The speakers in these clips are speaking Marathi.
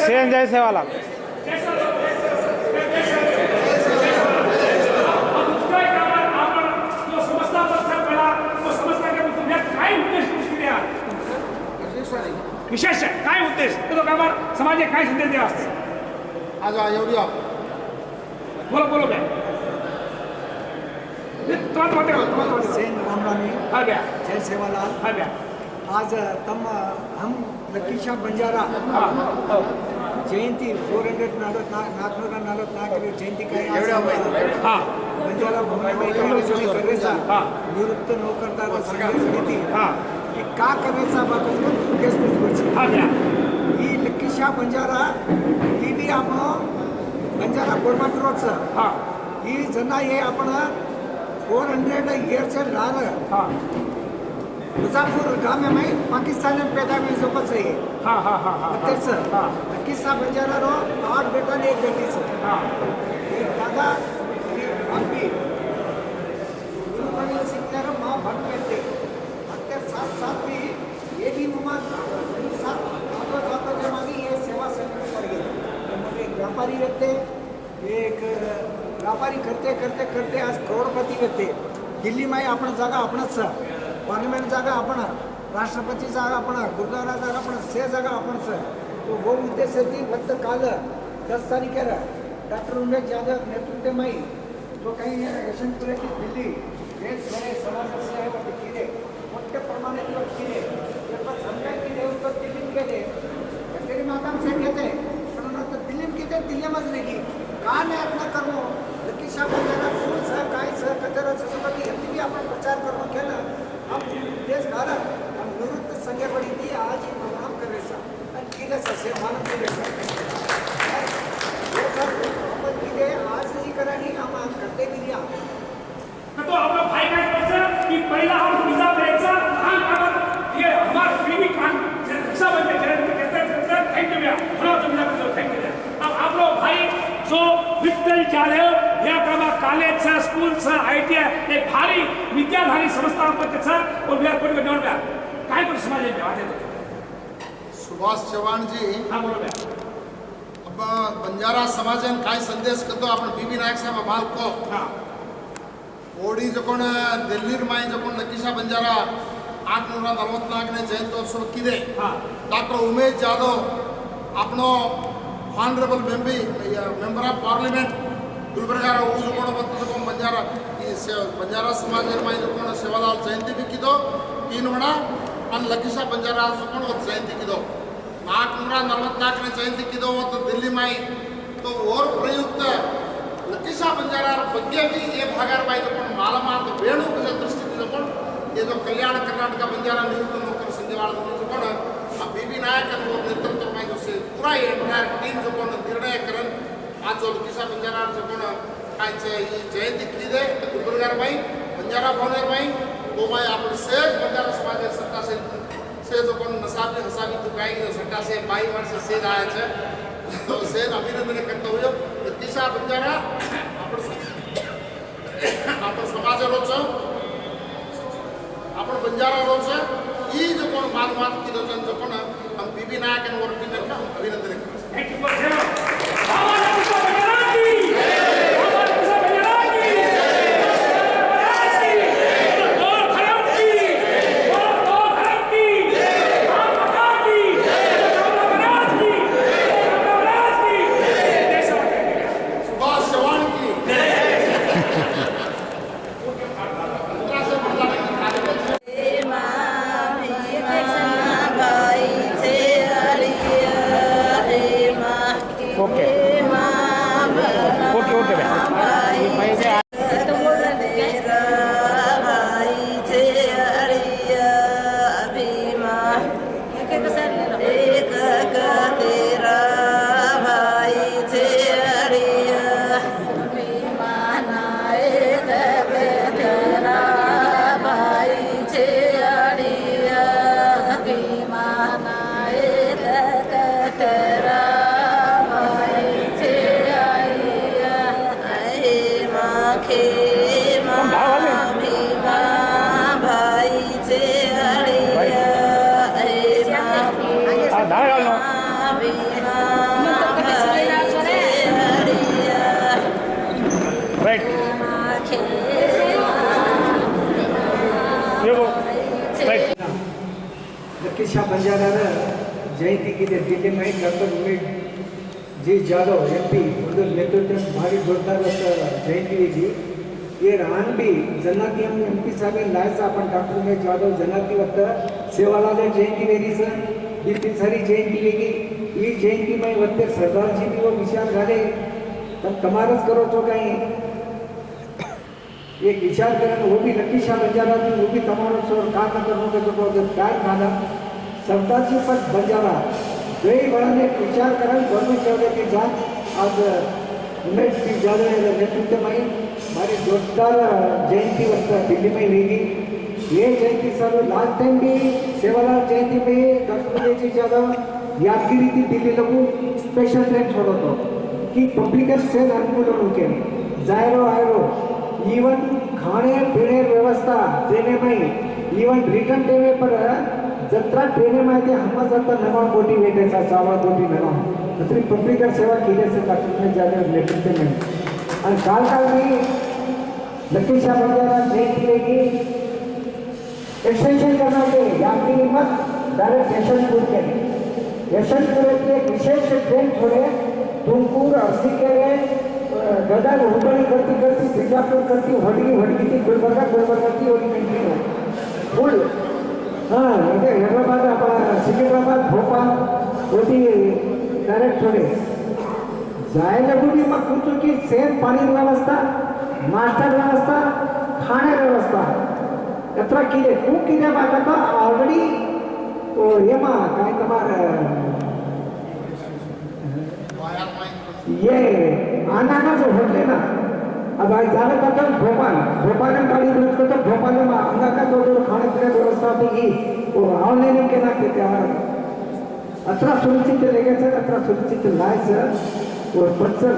जय सेवालाल। विशेष काय उद्देश तो कामार समाजात काय संदेश द्यावा आज एवढी बोलो बोलो बे सेन रामरामी हाँ बे जय सेवालाल हाँ बे आज तम हम लकीशा बंजारा जयंती 444 जयंती का हाँ बंजारा भवन में करायचा निवृत्त नोकरदार संघ समिती हाँ हे का करायचा बाबत उद्देश हाँ बे ही लकीशा बंजारा ही बी आपण बंजारा गोरमाट रोडचं हाँ ही जना हे आपण 400 years लाल हाँ मुजाफर गाँव में पाकिस्तान में पैदा में जो बच रही है हाँ हाँ हाँ हाँ हाँ लकीशा बंजारा रो 8 बेटा ने 1 बेटी से हाँ दादा अभी गुरुकुल शिक्षण माँ भट करते अत्तर साथ भी ये भी मुमा साथ आतो के मानी ये सेवा संगठन कर गए एक व्यापारी रहते एक व्यापारी करते करते करते आज करोड़पती रहते दिल्ली में आपण जागा आपणच पार्लिमेंट जागा आपण राष्ट्रपति जागा आपण गुरुद्वारा जागा आपण से जागा आपणच तो वो उद्देश्य थी फक्त काल 10 तारीखेला डॉक्टर उमेश यादव नेतृत्व में जो काही यशवंतपुर की दिल्ली एक बड़े समाज से है वो किले मोठे प्रमाणात किले पण समजा किले उत्तर दिल्ली केले तरी माता से कहते पण आता दिल्ली किते दिल्ली मज नाही का नाही आपला कर्म लकीशा बंजारा फूल सह काय सह कचराचं सोबत यांनी आपण प्रचार करून केला हम देश भारत हम निवृत्त संघ पड़ी थी आज ही प्रोग्राम कर रहे आणि किले से मानव किले वो सब हम किले आज ही करानी हम आज करते भी दिया तो आपला भाई काय करायचं की पहिला हम विजा द्यायचा हा कागद ये हमार बीवी कान रक्षा बंद जयंती कहते हैं थैंक यू भैया बड़ा विजा को थैंक यू अब आप लोग भाई जो विठ्ठल जाधव या कामा कॉलेजचा स्कूलचा आयटीआय एक भारी विद्याधारी संस्थापकचा और बिहार कोण में नोट काय पण समाज में आते सुभाष चव्हाण जी हां बोलो भैया अब बंजारा समाज काय संदेश करतो आपण बीबी नायक साहेब भाल को हां ओडी जकोण दिल्ली माई जकोण लकीशा बंजारा 844 जयंतोत्सव किदे डॉक्टर उमेश यादव आपनो honourable member of parliament Gulbarga जकोण जकोण बंजारा समाज माई जकोण सेवालाल जयंती भी किदो 3 वड़ा और लकीशा बंजारा जकोण जयंती किदो 844 जयंती किदो तो दिल्ली माई तो और प्रयुक्त लकीशा बंजारा ಬಗ್ಗೆ भी ये भागार बाई जकोण मालमा तो वेणु के दृष्टि जकोण ये जो कल्याण कर्नाटक बंजारा निवृत्त नौकर संघवाल जकोण बीबी नायक नेतृत्व में जो से पूरा एंटायर टीम जकोण निर्णय करन आज जो लकीशा बंजारा जकोण काय जयंती किदे गुलबर्गा बाई बंजारा भवनेर बाई तो बाई आपण से बंजारा समाज सत्ता से जकोण नसाबी हसाबी तो काय सत्ता से 22 वर्ष से आया है तो से अभिनंदन करता हुए लकीशा बंजारा आपण समाज रोच आपण बंजारा रोच ई जो कोण मालूमात की जो कोण हम बीबी नायक और टीम का अभिनंदन करते हैं थैंक यू फॉर आवाज आपको बंजारा की आवाज आपको बंजारा की और धर्म की और धर्म की माता की महाराज की देश सुभाष चव्हाण की ओके ओके ओके भैया लकीशा बंजारा जयंती की दिल्ली में डॉक्टर उमेश जी जाधव MP उनके नेतृत्व में भारी जोरदार जयंती हुई। ये रान भी जन्नती हम MP साहब लायसा अपन डॉक्टर उमेश जाधव जन्नती वक्त सेवालाल जयंती वेरी सर दिल्ली सारी जयंती वेगी ये जयंती में वक्त सरदार जी भी वो विचार घाले तब तमारस करो तो कहीं एक विचार करें वो भी लकीशा बंजारा थी वो भी तमारो छोड़ काम न करने के जो काय खाना सरदार जी पर बंजारा दो बड़ा ने विचार करें गवर्नमेंट चौधरी की जान आज उमेश जी जाधव नेतृत्व में हमारी जोरदार जयंती वक्त दिल्ली में हुई। ये जयंती सर लास्ट टाइम भी सेवालाल जयंती में डॉक्टर उमेश जी जाधव यादगिरी थी दिल्ली लोगों स्पेशल ट्रेन छोड़ो तो कि पब्लिक से अनुकूल होके जायरो आयरो इवन खाने पीने व्यवस्था देने में इवन रिटर्न देने पर जत्रा ट्रेने में थे हम जाता नवा कोटी वेटे सा चावल कोटी नवा अतरी पब्लिक सेवा किले से डॉक्टर में जाने नेतृत्व में और काल काल में लकीशा बंजारा जयंती लेगी एक्सटेंशन करना के यात्री मत डायरेक्ट यशवंतपुर के यशवंतपुर की एक विशेष ट्रेन छोड़े तुमकुर अर्सी के गदा हुबड़ी करती करती बिजापुर करती हड़गी थी गुलबर्गा की और कंटिन्यू फुल हाँ इधर हैदराबाद अपना सिकंदराबाद भोपाल वो भी डायरेक्ट छोड़े जाए लगू भी मत पूछो कि सेम पानी व्यवस्था नाश्ता व्यवस्था खाने व्यवस्था यात्रा किले तू किले बात का ऑलरेडी ओ येमा काय तमार ये आना जो होते ना अब आज ज़्यादा करता भोपाल में गाड़ी रोज को तो भोपाल में अंगा का जो खाने पीने व्यवस्था होती वो ऑनलाइन के ना देते हमारा अतरा सुरक्षित लेके सर अतरा सुरक्षित लाए सर और बच्चर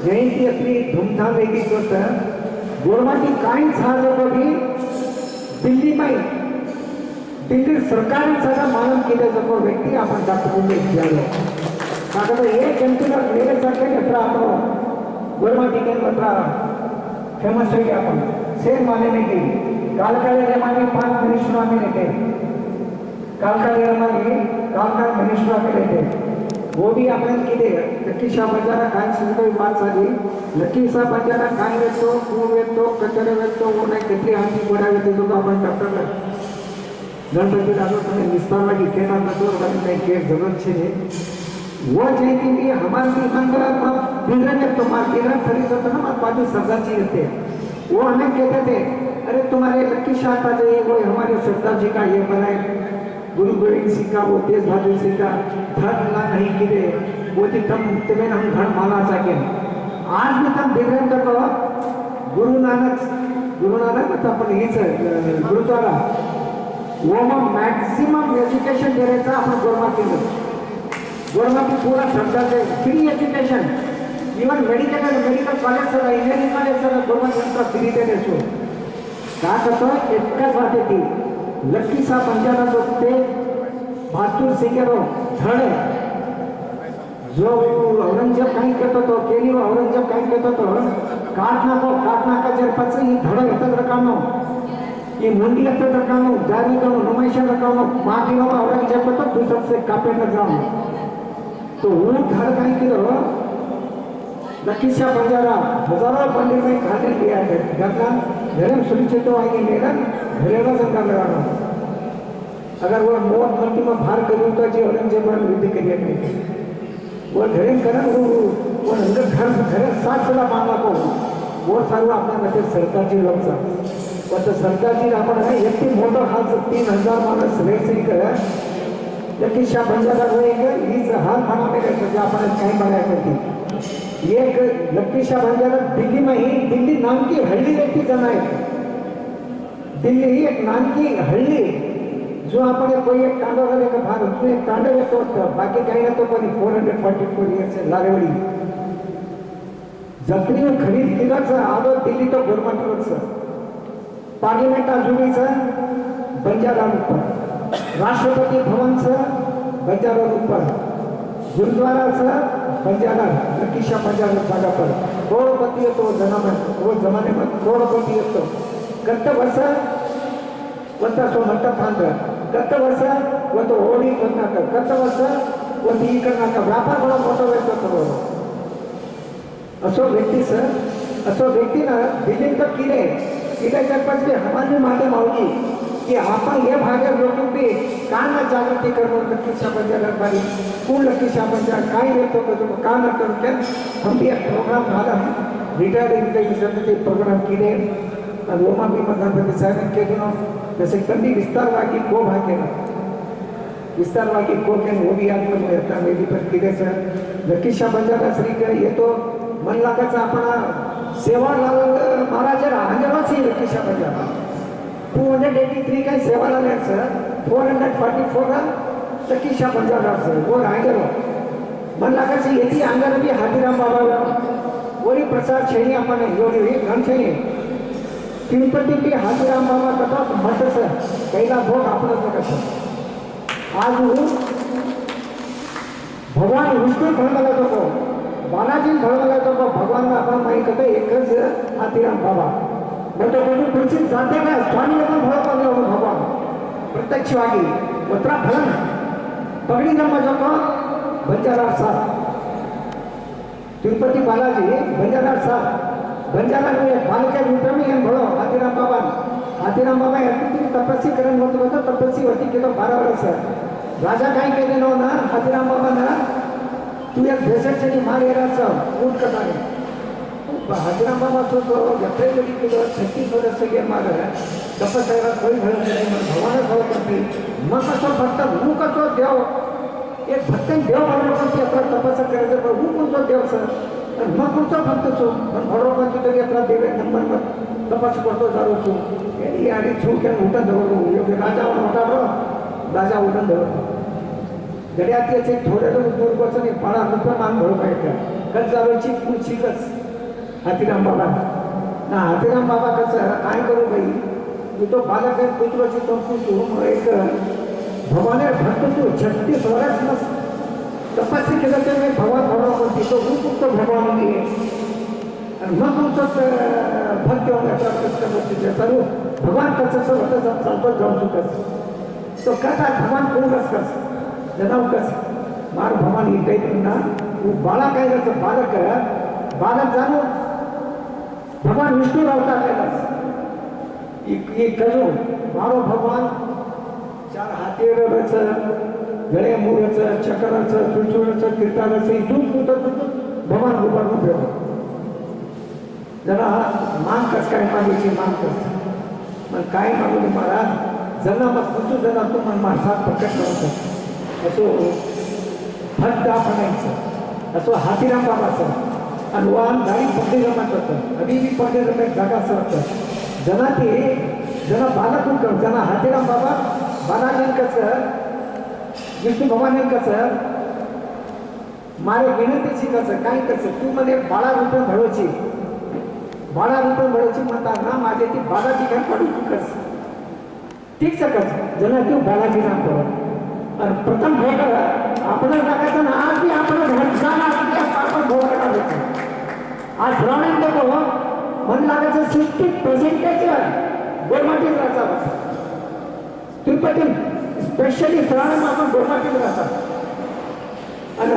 जयंती अपनी धूमधाम वेगी तो सर गोरमाटी काइन साजो को भी दिल्ली में दिल्ली सरकार सदा मालूम किया जो व्यक्ति अपन डॉक्टर में जाए काका ये कंटिन्यू मेरे साथ अतरा अपन गोरमाटी के अतरा फेमस हो गया अपन सेम माने में गई कालकाले रमानी 5 मिनिस्टर में लेते कालकाले रमानी कालकाल मिनिस्टर में लेते वो भी अपन की दे लकीशा बंजारा काइन से कोई बात सारी लकीशा बंजारा काइन वेतो कूड़ वेतो कचरे वेतो वो नहीं कितनी हाथी गोड़ा वेतो तो अपन डॉक्टर गणपति दादो तुम्हें विस्तार में कहना तो बनी नहीं के जरूरत है वो जयंती भी हमारे भी मंगल बिगड़े में तो मार्केट खरीद होता ना बाजू सरदार जी रहते वो हमें कहते थे अरे तुम्हारे लकीशा आता जाइए वो हमारे सरदार जी का ये बनाए गुरु गोविंद सिंह का वो तेज बहादुर सिंह का धर्म ला नहीं गिरे वो थी तम तुम्हें हम घर माना सके आज भी तम बिगड़े तो कहो गुरु नानक तो अपन ही गुरुद्वारा वो मैक्सिमम एजुकेशन दे रहे थे अपन गोरमाटी पूरा सरकार से free education even medical college sir engineering college sir Gormati free दे देशो का करतो एकच बात थी लकीशा बंजारा जो ते बहादुर सिंह रो धड़े जो औरंगजेब कहीं कहतो तो केली औरंगजेब कहीं कहतो तो काटना का जर पछी ही धड़े हतन रकानो ये मुंडी हतन रकानो जारी का नुमाइशा रकानो माटी नो औरंगजेब को तो दूसरे से कापे न जाओ तो वो घर कहीं की लकीशा बंजारा हजारों पंडित में खाने दिया है घटना धर्म सुनिश्चित तो आएंगे मेरा घरेगा संका लगाना अगर वो मौत मृत्यु में भार करूँ तो जी औरंगजेब युद्ध करिए नहीं वो धर्म करें वो घर सात सला मांगा को वो सारू अपना मध्य सरकार जी लोग साहब वो तो सरकार जी अपन है इतनी मोटर हाल 3000 मानस रेसिंग करे लकीशा बंजारा रहेगा इस हाल खाना में रहते अपन कहीं बनाया करती ये लकीशा बंजारा दिल्ली में ही दिल्ली नाम की हल्दी रहती जनाए दिल्ली ही एक नाम की हल्दी जो अपने कोई एक कांडो करे का भाग उसमें एक कांडो है तो बाकी कहीं ना तो कोई 444 ईयर से लारेवड़ी जत्री में खरीद किला से आदो दिल्ली तो गोरमाटी रोड से पार्लियामेंट आजुनी से बंजारा ऊपर राष्ट्रपति भवन से बंजारा ऊपर गुरुद्वारा से बंजारा लकीशा बंजारा जगह पर करोड़पति तो वो जमाने में करोड़पति तो गत वर्ष 190 गत वर्ष ಒಂದು ಓಡಿ ಬಂದಾಗ ಕತ್ತ ವರ್ಷ ಒಂದು ಈ ಕರ್ನಾಟಕ ವ್ಯಾಪಾರಗಳ मोठा असो व्यक्ती सर असो व्यक्ती ना बिल्डिंग तर किड्याच्या पासून हमारी मागे मावली की आपण हे भागात लोक बी का ना जागृती करून नक्की सापडल्या पाहिजे कोण नक्की सापडल्या काय येतो का न करून हम भी एक प्रोग्राम झाला रिटायर्ड ते प्रोग्राम केले आणि ओमा भीमा गणपती साहेब केले ना जसे कमी विस्तारवादी को भाग केला विस्तारवादी को के वो भी आदमी रहता मेरी पर किडे सर नक्की सापडल्या श्री के ये तो मन लागायचं आपण सेवालाल महाराज अंजवासी नक्की सापडल्या 283 काय सेवालाल आहेत सर 444 नक्की सापडल्या सर वो रायगड मन लागायचं येती अंगरवी हातीराम बाबा वरी प्रसाद छैनी आपण योगी घन छैनी तिरुपति की हाथीराम बाबा कथा मठ सर पहिला भोग आपणच कसं आज भगवान विष्णू धर्माला जातो बालाजी धर्माला जातो भगवान आपण माहिती करतो एकच हाथीराम बाबा मोठं मोठं पुढची जाते का स्वामी पण फळ पावले भगवान प्रत्यक्षವಾಗಿ उतरा फलन पगड़ी धर्म जातो बंजारा साथ तिरुपति बालाजी बंजारा साथ बंजारा में बालके रूप में हम भलो हाथीराम बाबा यात्री तपस्वी करण होतो तपस्वी होती की तो 12 वर्ष राजा काय केले नो ना हाथीराम बाबा ना तू एक भेसळची मारेराचा ऊट करणारे हाथीराम बाबा तो यात्रे गडी केलं 36 वर्ष गे मार तपस्या कोई घडत नाही भगवान भाव करते मग कसं भक्त हूँ कसो देव एक भक्त देव म्हणून पण ते आपला तपस्या करायचं पण हूँ कोणतो देव सर मग कोणतो भक्त छो पण भगवान तिथे घेतला देवे नंबर मग तपास करतो जारो छो आणि छो के उठा धरो योग्य राजा होता बरो राजा उठा धरो गड्याचे थोडे लोक दूर बसून पाळा रुपये मान भरू पाहिजे कच जारोची पूछीकच हाथीराम बाबा ना हाथीराम बाबा कसं काय करू बाई तू तो बालक आहे पुत्रची तो तू एक भगवान भक्त तू 36 वर्ष मस्त तपस्या केलं तर मी भगवान भगवान म्हणते तो खूप भगवान आहे आणि मग तुमचं भक्त सर्व भगवान कसं होतं चालतो जाऊ शकत तो कसा भगवान कोण कस जनाव कस मार भगवान ही काही ना तू बाळा काय त्याचं बालक जाणून भगवान विष्णू अवतार केलास करू मारो भगवान 4 हातीचं गळे मुळचं चक्राचं त्रिशूळचं कीर्तनाचं इथून भगवान उभारून ठेवलं जरा मान कस काय मागायची मान कस मग काय मागू महाराज जना मग तुझं जना तू मग माणसात प्रकट करत असो भक्त म्हणायचं असो हाथीराम बाबाचं आणि वाहन गाडी पकडे जमात होतं अभी बी पकडे जमात जागा सरतं जना ते जना बालक जना हाथीराम बाबा बालाजी कसं विष्णू भगवान कसं मारे विनंतीची कसं काय कसं तू मध्ये 12 रुपये भरवची म्हणतात ना माझे ती बालाजी काय पडू तू कस ठीक सकस जना तू बालाजी नाम करो आणि प्रथम भोग आपण टाकायचं ना आज बी आपण घरचा आपण भोग टाकायचं आज श्रावण देतो मन लागायचं 60% गोरमाटीत राहतात तिरुपती स्पेशली श्रावण आपण गोरमाटीत राहतात आणि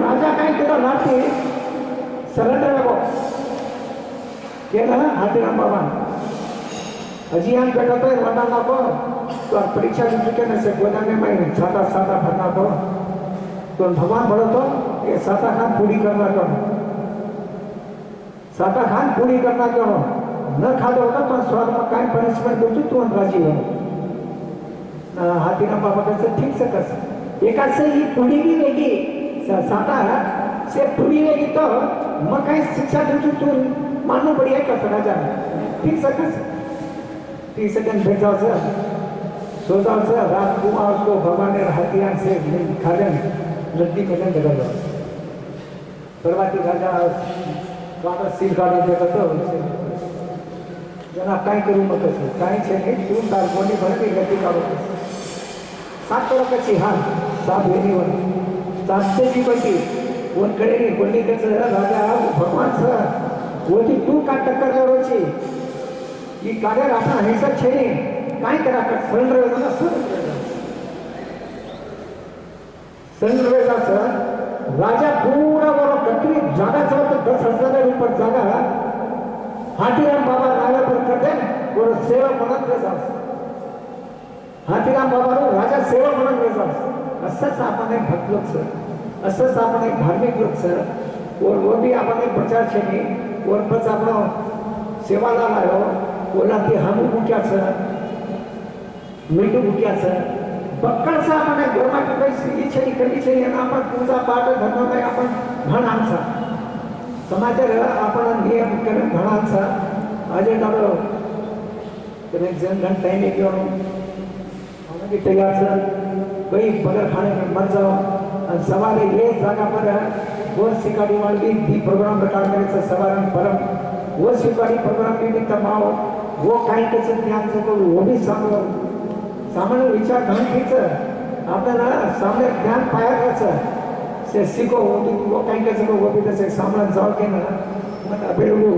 राजा काय केलं राहते सरेंडर केलं हाथीराम बाबा हजी आम भेटतो वडा नको तो परीक्षा के नसे गोदा में मैं सादा भरना को तो भगवान बढ़ो ये सादा खान पूरी करना करो न खादो होता तो स्वाद में काय पनिशमेंट दो तू राजी हो हाथीराम बाबा कैसे ठीक से कर एका से ही पूरी भी लेगी सादा से पूरी लेगी तो मैं काय शिक्षा दो तू मानो बढ़िया कर राजा ठीक से कर 30 सेकंड बैठ जाओ सर सो जाओ सर रात को उसको भगवान ने हथियार से खालन लड्डी कलन लगा दो परवाती राजा वापस सील काढून देतो तो जना काय करू मग कसं काय छे ने तू तार कोणी भरती लड्डी काढू 7 करोडची हार 7 वेणीवर 700 ची पैकी कोण कडे नाही कोणी त्याचं राजा भगवान सर वोटी तू का टक्कर करोची ही कार्य आपण हेसर छे काय करा सरेंडर होता ना संघ राजा पूरा बरो कटरी जागा चला तो 10,000 ऊपर जागा हाथीराम बाबा नावे पर करते और सेवा म्हणत बेसास हाथीराम बाबा राजा सेवा म्हणत बेसास असंच आपण एक भक्त लोक सर असंच आपण एक धार्मिक लोक सर और वो भी आपण एक प्रचार छेनी और बस आपण सेवाला लायो ओला ती हमू मुक्या सर मीठू मुक्या सर बक्कळ सा आपण घरमा की काही सिली छेनी कली छेनी आणि आपण पूजा पाठ धर्म में आपण घणांचा समाजर आपण नियम करून घणांचा अजय दादो तुम्हें जन घंटा टाइम एक यों हमने भी तैयार सर भाई पगार खाने में मर जाओ और सवारे ये जगह पर वो सिकाड़ी वाली दी प्रोग्राम रिकॉर्ड करे से सवारन परम वो सिकाड़ी प्रोग्राम भी तमाओ वो काही के ध्यान से को वो भी सामान्य विचार घण ठीक आपल्याला सामने ज्ञान पाया करायचं से शिको वो काही के को वो भी तसे सामने जाओ के ना मत अबेलू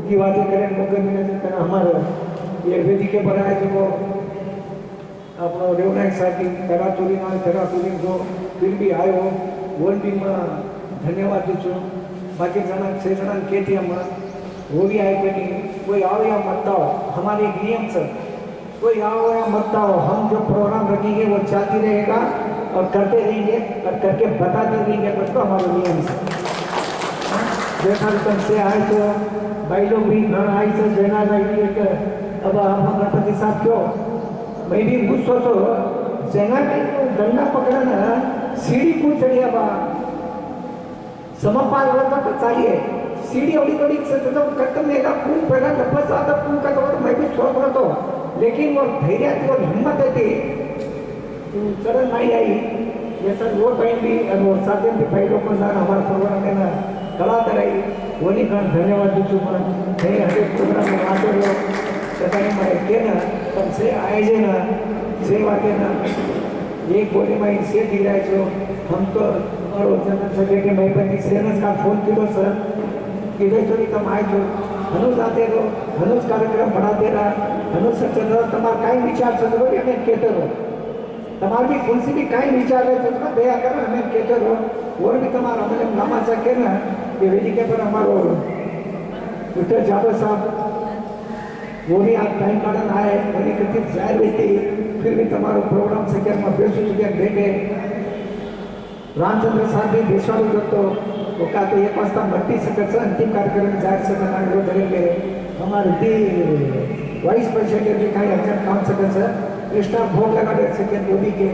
की बातें करें मगर में करना हमारा ये वेदी के बनाए जो वो अपना रेवना साथी करातुरी जो फिर भी आयो वो भी मैं धन्यवाद दीचो बाकी जना 6 जना कहते हम वो भी आए कि कोई आओ या मत आओ हमारे एक नियम से कोई आओ या मत आओ हम जो प्रोग्राम रखेंगे वो चलती रहेगा और करते रहेंगे और करके बताते रहेंगे बच्चों हमारे नियम से देखा तुम से आए तो भाई लोग भी घर आए तो देना चाहिए कि अब हम गणपति साहब क्यों मैं भी कुछ सोचो सेना में डंडा पकड़ना सीढ़ी कूद चढ़िया बा समपाल रहता तो चाहिए सीढ़ी अवड़ी कड़ी से तो कट्टम मेरा खून पहला लपस आता खून का तो मैं भी सोच रहा तो लेकिन वो धैर्य थी और हिम्मत थी चरण नहीं आई ये सर वो टाइम भी और वो साथ भी भाई लोग को हमारा प्रोग्राम में ना कला कराई वो नहीं कर धन्यवाद दीचू मैं हर एक प्रोग्राम में आते हो सदाई मैं के ना तब से आए जे ना सेवा के ना एक बोली मैं इनसे दी रहा जो हम तो और जनरल सेक्रेटरी महिपति सेनस का फोन किलो सर किधर चोरी तुम आए जो हनुज आते रहो हनुज कार्यक्रम बढ़ाते रहा हनुज सच्चे रहो तुम्हारा काई विचार से तो हमें कहते रहो तुम्हारी भी कौन सी भी काई विचार है तो दया कर हमें कहते रहो और भी तुम्हारा हमें नामा सके ना कि वेदी के पर हमारो विठल जादव साहब वो भी आप टाइम काढन आए उन्हें कितनी जाहिर रहती फिर भी तुम्हारा प्रोग्राम से क्या मैं बेसु तुझे भेटे रामचंद्र साहब भी बेसवाड़ी करते वो का तो एक वास्ता मट्टी सकत अंतिम कार्यक्रम जाहिर से बनाने को करेंगे हमारे दी वाइस प्रेसिडेंट भी कहीं अर्जेंट काम सकत एक्स्ट्रा भोग लगा दे सके मोदी के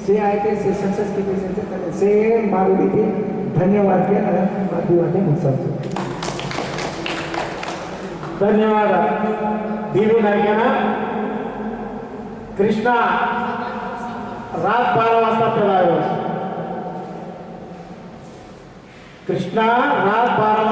से आए थे से सक्सेस की से मारूदी थी धन्यवाद के आदिवासी मुसलमान धन्यवाद दीदी नायकांना कृष्णा रात 12 वाजता पेलायो कृष्णा रात 12